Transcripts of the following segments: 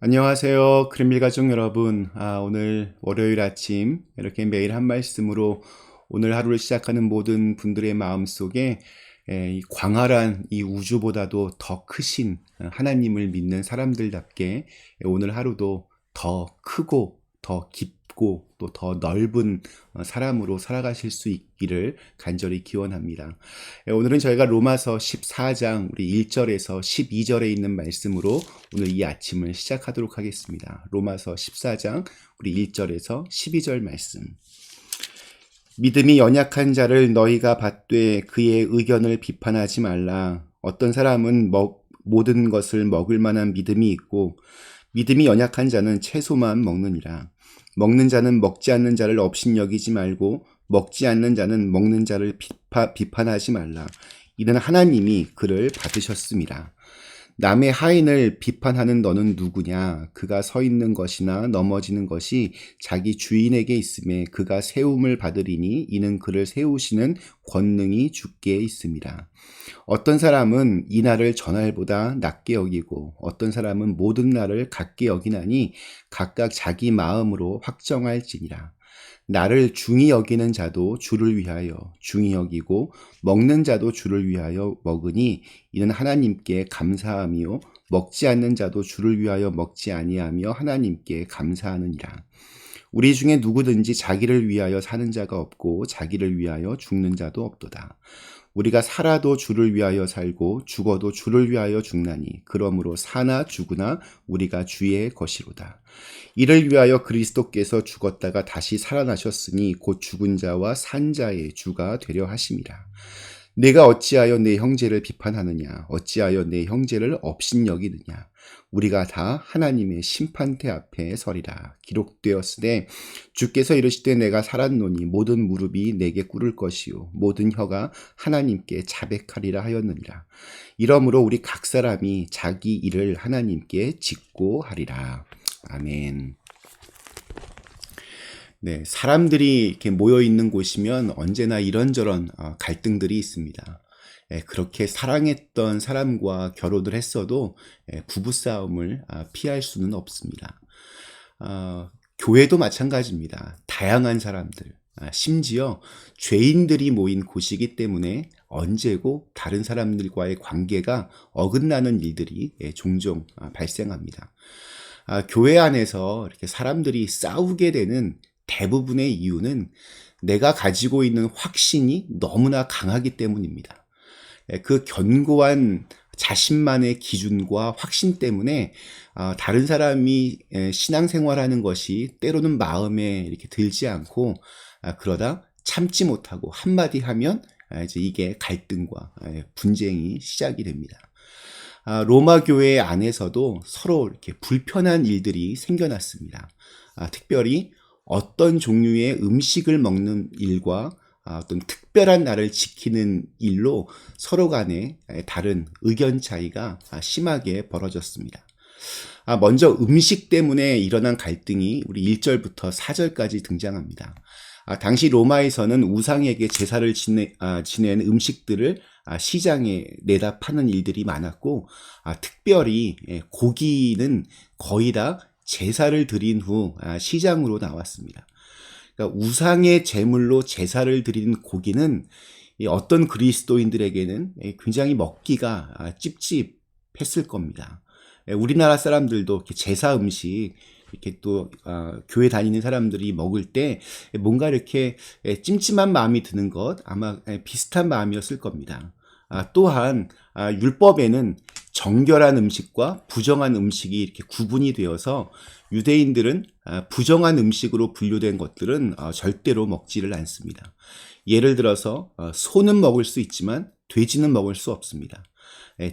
안녕하세요. 크림빌 가족 여러분. 오늘 월요일 아침 이렇게 매일 한 말씀으로 오늘 하루를 시작하는 모든 분들의 마음속에 이 광활한 이 우주보다도 더 크신 하나님을 믿는 사람들답게 오늘 하루도 더 크고 더 깊고 또 더 넓은 사람으로 살아가실 수 있기를 간절히 기원합니다. 오늘은 저희가 로마서 14장 우리 1절에서 12절에 있는 말씀으로 오늘 이 아침을 시작하도록 하겠습니다. 로마서 14장 우리 1절에서 12절 말씀. 믿음이 연약한 자를 너희가 받되 그의 의견을 비판하지 말라. 어떤 사람은 모든 것을 먹을 만한 믿음이 있고 믿음이 연약한 자는 채소만 먹느니라. 먹는 자는 먹지 않는 자를 업신여기지 말고 먹지 않는 자는 먹는 자를 비판하지 말라. 이는 하나님이 그를 받으셨음이라. 남의 하인을 비판하는 너는 누구냐? 그가 서 있는 것이나 넘어지는 것이 자기 주인에게 있음에 그가 세움을 받으리니 이는 그를 세우시는 권능이 주께 있음이라. 어떤 사람은 이 날을 전날보다 낮게 여기고 어떤 사람은 모든 날을 같게 여기나니 각각 자기 마음으로 확정할지니라. 나를 중히 여기는 자도 주를 위하여 중히 여기고 먹는 자도 주를 위하여 먹으니 이는 하나님께 감사함이요 먹지 않는 자도 주를 위하여 먹지 아니하며 하나님께 감사하느니라. 우리 중에 누구든지 자기를 위하여 사는 자가 없고 자기를 위하여 죽는 자도 없도다. 우리가 살아도 주를 위하여 살고 죽어도 주를 위하여 죽나니 그러므로 사나 죽으나 우리가 주의 것이로다. 이를 위하여 그리스도께서 죽었다가 다시 살아나셨으니 곧 죽은 자와 산 자의 주가 되려 하심이라. 내가 어찌하여 내 형제를 비판하느냐? 어찌하여 내 형제를 업신여기느냐? 우리가 다 하나님의 심판대 앞에 서리라. 기록되었으되 주께서 이르시되 내가 살았노니 모든 무릎이 내게 꿇을 것이요 모든 혀가 하나님께 자백하리라 하였느니라. 이러므로 우리 각 사람이 자기 일을 하나님께 짓고 하리라. 아멘. 네, 사람들이 이렇게 모여 있는 곳이면 언제나 이런저런 갈등들이 있습니다. 그렇게 사랑했던 사람과 결혼을 했어도 부부싸움을 피할 수는 없습니다. 교회도 마찬가지입니다. 다양한 사람들, 심지어 죄인들이 모인 곳이기 때문에 언제고 다른 사람들과의 관계가 어긋나는 일들이 종종 발생합니다. 교회 안에서 이렇게 사람들이 싸우게 되는 대부분의 이유는 내가 가지고 있는 확신이 너무나 강하기 때문입니다. 그 견고한 자신만의 기준과 확신 때문에 다른 사람이 신앙생활하는 것이 때로는 마음에 이렇게 들지 않고 그러다 참지 못하고 한마디 하면 이제 이게 갈등과 분쟁이 시작이 됩니다. 로마 교회 안에서도 서로 이렇게 불편한 일들이 생겨났습니다. 특별히 어떤 종류의 음식을 먹는 일과 어떤 특별한 날을 지키는 일로 서로 간에 다른 의견 차이가 심하게 벌어졌습니다. 먼저 음식 때문에 일어난 갈등이 우리 1절부터 4절까지 등장합니다. 당시 로마에서는 우상에게 제사를 지낸 음식들을 시장에 내다 파는 일들이 많았고 특별히 고기는 거의 다 제사를 드린 후 시장으로 나왔습니다. 그러니까 우상의 제물로 제사를 드린 고기는 어떤 그리스도인들에게는 굉장히 먹기가 찝찝했을 겁니다. 우리나라 사람들도 이렇게 제사 음식 이렇게 또 교회 다니는 사람들이 먹을 때 뭔가 이렇게 찜찜한 마음이 드는 것 아마 비슷한 마음이었을 겁니다. 또한 율법에는 정결한 음식과 부정한 음식이 이렇게 구분이 되어서 유대인들은 부정한 음식으로 분류된 것들은 절대로 먹지를 않습니다. 예를 들어서 소는 먹을 수 있지만 돼지는 먹을 수 없습니다.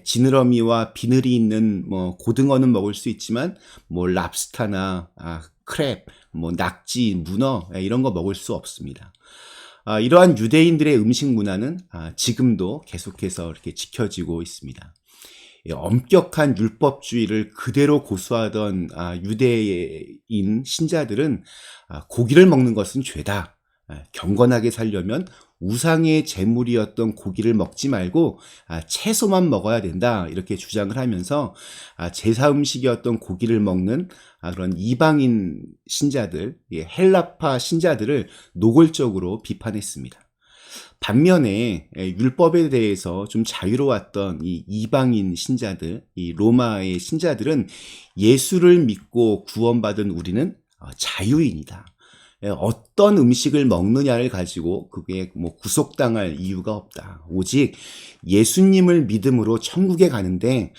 지느러미와 비늘이 있는 고등어는 먹을 수 있지만 랍스타나 크랩, 낙지, 문어 이런 거 먹을 수 없습니다. 이러한 유대인들의 음식 문화는 지금도 계속해서 이렇게 지켜지고 있습니다. 엄격한 율법주의를 그대로 고수하던 유대인 신자들은 고기를 먹는 것은 죄다. 경건하게 살려면 우상의 제물이었던 고기를 먹지 말고 채소만 먹어야 된다 이렇게 주장을 하면서 제사 음식이었던 고기를 먹는 그런 이방인 신자들, 헬라파 신자들을 노골적으로 비판했습니다. 반면에 율법에 대해서 좀 자유로웠던 이 이방인 신자들, 이 로마의 신자들은 예수를 믿고 구원받은 우리는 자유인이다. 어떤 음식을 먹느냐를 가지고 그게 뭐 구속당할 이유가 없다. 오직 예수님을 믿음으로 천국에 가는데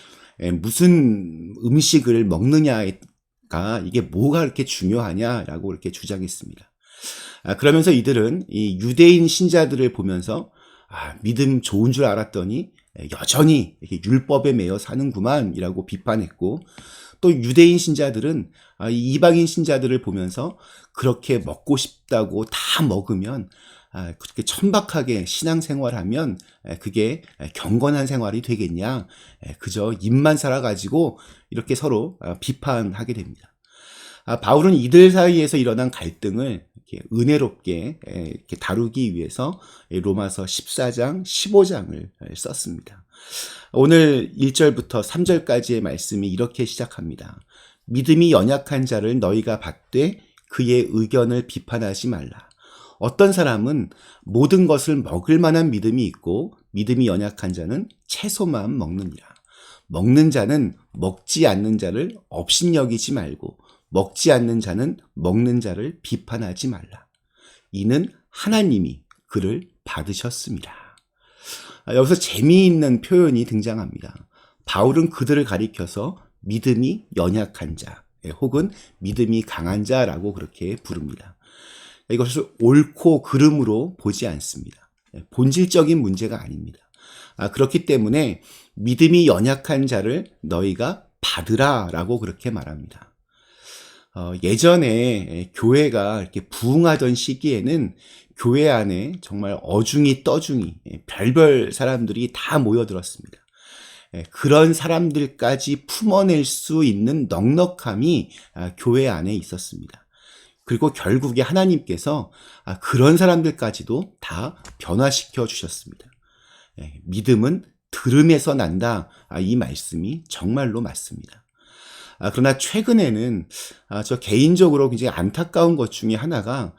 무슨 음식을 먹느냐가 이게 뭐가 그렇게 중요하냐라고 이렇게 주장했습니다. 그러면서 이들은 이 유대인 신자들을 보면서 믿음 좋은 줄 알았더니 여전히 이렇게 율법에 매여 사는구만이라고 비판했고, 또 유대인 신자들은 이 이방인 신자들을 보면서 그렇게 먹고 싶다고 다 먹으면 그렇게 천박하게 신앙생활하면 그게 경건한 생활이 되겠냐, 그저 입만 살아가지고 이렇게 서로 비판하게 됩니다. 바울은 이들 사이에서 일어난 갈등을 이렇게 은혜롭게 이렇게 다루기 위해서 로마서 14장, 15장을 썼습니다. 오늘 1절부터 3절까지의 말씀이 이렇게 시작합니다. 믿음이 연약한 자를 너희가 받되 그의 의견을 비판하지 말라. 어떤 사람은 모든 것을 먹을 만한 믿음이 있고 믿음이 연약한 자는 채소만 먹느니라. 먹는 자는 먹지 않는 자를 업신여기지 말고 먹지 않는 자는 먹는 자를 비판하지 말라. 이는 하나님이 그를 받으셨습니다. 여기서 재미있는 표현이 등장합니다. 바울은 그들을 가리켜서 믿음이 연약한 자, 혹은 믿음이 강한 자라고 그렇게 부릅니다. 이것을 옳고 그름으로 보지 않습니다. 본질적인 문제가 아닙니다. 그렇기 때문에 믿음이 연약한 자를 너희가 받으라 라고 그렇게 말합니다. 예전에 교회가 이렇게 부흥하던 시기에는 교회 안에 정말 어중이 떠중이 별별 사람들이 다 모여들었습니다. 그런 사람들까지 품어낼 수 있는 넉넉함이 교회 안에 있었습니다. 그리고 결국에 하나님께서 그런 사람들까지도 다 변화시켜 주셨습니다. 믿음은 들음에서 난다. 이 말씀이 정말로 맞습니다. 그러나 최근에는 저 개인적으로 굉장히 안타까운 것 중에 하나가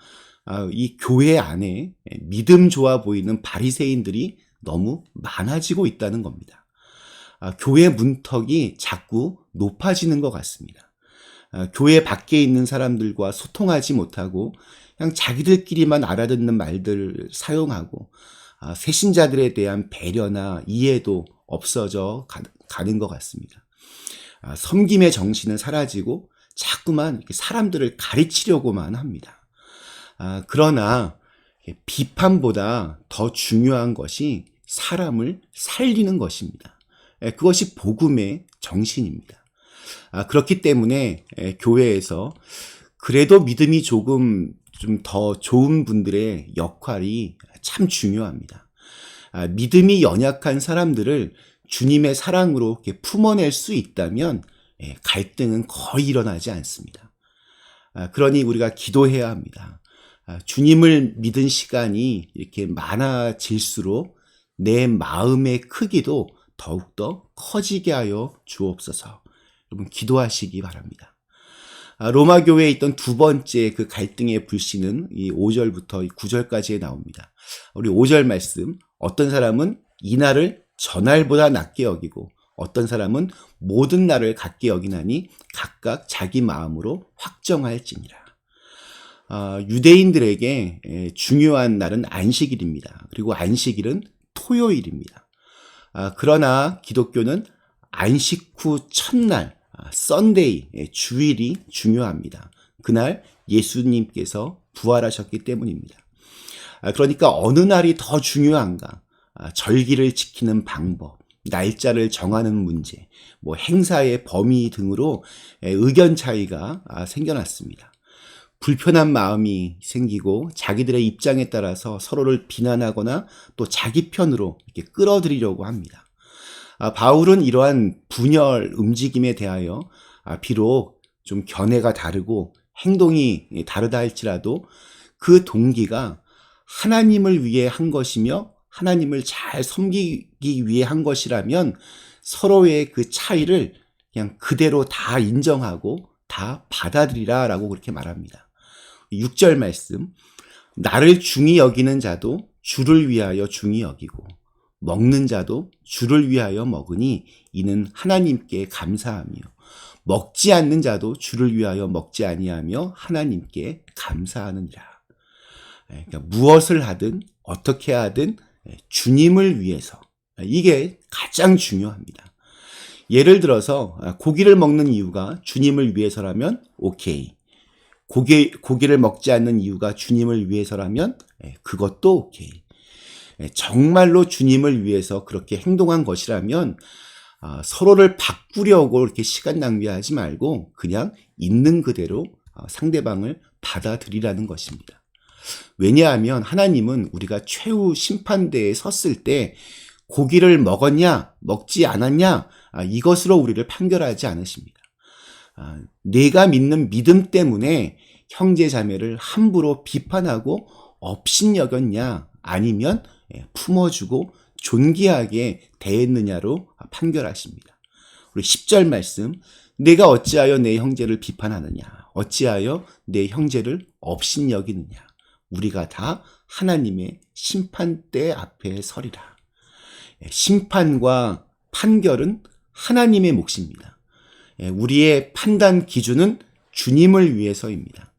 이 교회 안에 믿음 좋아 보이는 바리새인들이 너무 많아지고 있다는 겁니다. 교회 문턱이 자꾸 높아지는 것 같습니다. 교회 밖에 있는 사람들과 소통하지 못하고 그냥 자기들끼리만 알아듣는 말들을 사용하고 새신자들에 대한 배려나 이해도 없어져 가는 것 같습니다. 섬김의 정신은 사라지고 자꾸만 이렇게 사람들을 가르치려고만 합니다. 그러나 비판보다 더 중요한 것이 사람을 살리는 것입니다. 그것이 복음의 정신입니다. 그렇기 때문에 교회에서 그래도 믿음이 조금 좀 더 좋은 분들의 역할이 참 중요합니다. 믿음이 연약한 사람들을 주님의 사랑으로 이렇게 품어낼 수 있다면 갈등은 거의 일어나지 않습니다. 그러니 우리가 기도해야 합니다. 주님을 믿은 시간이 이렇게 많아질수록 내 마음의 크기도 더욱더 커지게 하여 주옵소서. 여러분 기도하시기 바랍니다. 로마 교회에 있던 두 번째 그 갈등의 불씨는 이 5절부터 9절까지에 나옵니다. 우리 5절 말씀, 어떤 사람은 이 날을 전날보다 낮게 여기고 어떤 사람은 모든 날을 같게 여기나니 각각 자기 마음으로 확정할지니라. 유대인들에게 중요한 날은 안식일입니다. 그리고 안식일은 토요일입니다. 그러나 기독교는 안식 후 첫날 썬데이, 주일이 중요합니다. 그날 예수님께서 부활하셨기 때문입니다. 그러니까 어느 날이 더 중요한가? 절기를 지키는 방법, 날짜를 정하는 문제, 행사의 범위 등으로 의견 차이가 생겨났습니다. 불편한 마음이 생기고 자기들의 입장에 따라서 서로를 비난하거나 또 자기 편으로 이렇게 끌어들이려고 합니다. 바울은 이러한 분열 움직임에 대하여 비록 좀 견해가 다르고 행동이 다르다 할지라도 그 동기가 하나님을 위해 한 것이며 하나님을 잘 섬기기 위해 한 것이라면 서로의 그 차이를 그냥 그대로 다 인정하고 다 받아들이라 라고 그렇게 말합니다. 6절 말씀, 나를 중히 여기는 자도 주를 위하여 중히 여기고 먹는 자도 주를 위하여 먹으니 이는 하나님께 감사하며 먹지 않는 자도 주를 위하여 먹지 아니하며 하나님께 감사하느니라. 그러니까 무엇을 하든 어떻게 하든 주님을 위해서, 이게 가장 중요합니다. 예를 들어서 고기를 먹는 이유가 주님을 위해서라면 오케이. 고기를 먹지 않는 이유가 주님을 위해서라면 그것도 오케이. 정말로 주님을 위해서 그렇게 행동한 것이라면 서로를 바꾸려고 이렇게 시간 낭비하지 말고 그냥 있는 그대로 상대방을 받아들이라는 것입니다. 왜냐하면 하나님은 우리가 최후 심판대에 섰을 때 고기를 먹었냐 먹지 않았냐 이것으로 우리를 판결하지 않으십니다. 내가 믿는 믿음 때문에 형제 자매를 함부로 비판하고 업신여겼냐 아니면 품어주고 존귀하게 대했느냐로 판결하십니다. 우리 10절 말씀, 내가 어찌하여 내 형제를 비판하느냐 어찌하여 내 형제를 업신여기느냐 우리가 다 하나님의 심판대 앞에 서리라. 심판과 판결은 하나님의 몫입니다. 우리의 판단 기준은 주님을 위해서입니다.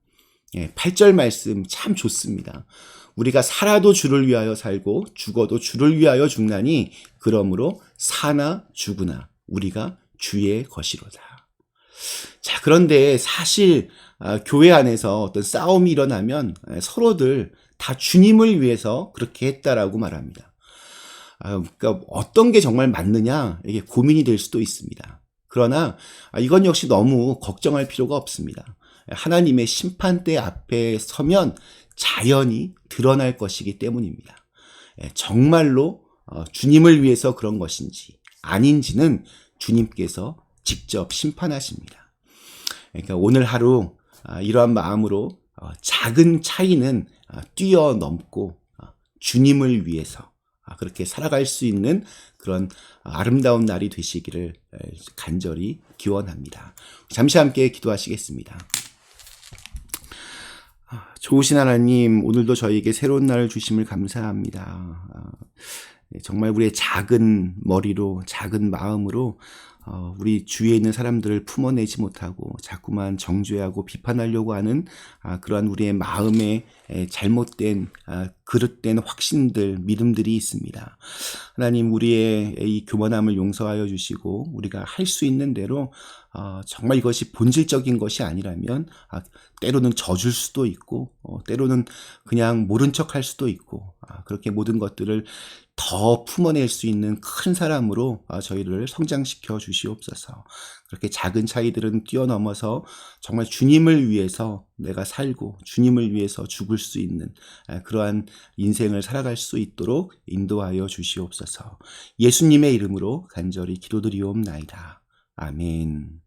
8절 말씀 참 좋습니다. 우리가 살아도 주를 위하여 살고 죽어도 주를 위하여 죽나니 그러므로 사나 죽으나 우리가 주의 것이로다. 자, 그런데 사실 교회 안에서 어떤 싸움이 일어나면 서로들 다 주님을 위해서 그렇게 했다라고 말합니다. 그러니까 어떤 게 정말 맞느냐 이게 고민이 될 수도 있습니다. 그러나 이건 역시 너무 걱정할 필요가 없습니다. 하나님의 심판대 앞에 서면 자연히 드러날 것이기 때문입니다. 정말로 주님을 위해서 그런 것인지 아닌지는 주님께서 직접 심판하십니다. 그러니까 오늘 하루 이러한 마음으로 작은 차이는 뛰어넘고 주님을 위해서 그렇게 살아갈 수 있는 그런 아름다운 날이 되시기를 간절히 기원합니다. 잠시 함께 기도하시겠습니다. 좋으신 하나님, 오늘도 저희에게 새로운 날을 주심을 감사합니다. 정말 우리의 작은 머리로, 작은 마음으로 우리 주위에 있는 사람들을 품어내지 못하고 자꾸만 정죄하고 비판하려고 하는 그러한 우리의 마음에 잘못된 그릇된 확신들, 믿음들이 있습니다. 하나님, 우리의 이 교만함을 용서하여 주시고 우리가 할 수 있는 대로 정말 이것이 본질적인 것이 아니라면 때로는 져줄 수도 있고 때로는 그냥 모른 척할 수도 있고 그렇게 모든 것들을 더 품어낼 수 있는 큰 사람으로 저희를 성장시켜 주시옵소서. 그렇게 작은 차이들은 뛰어넘어서 정말 주님을 위해서 내가 살고 주님을 위해서 죽을 수 있는 그러한 인생을 살아갈 수 있도록 인도하여 주시옵소서. 예수님의 이름으로 간절히 기도드리옵나이다. 아멘.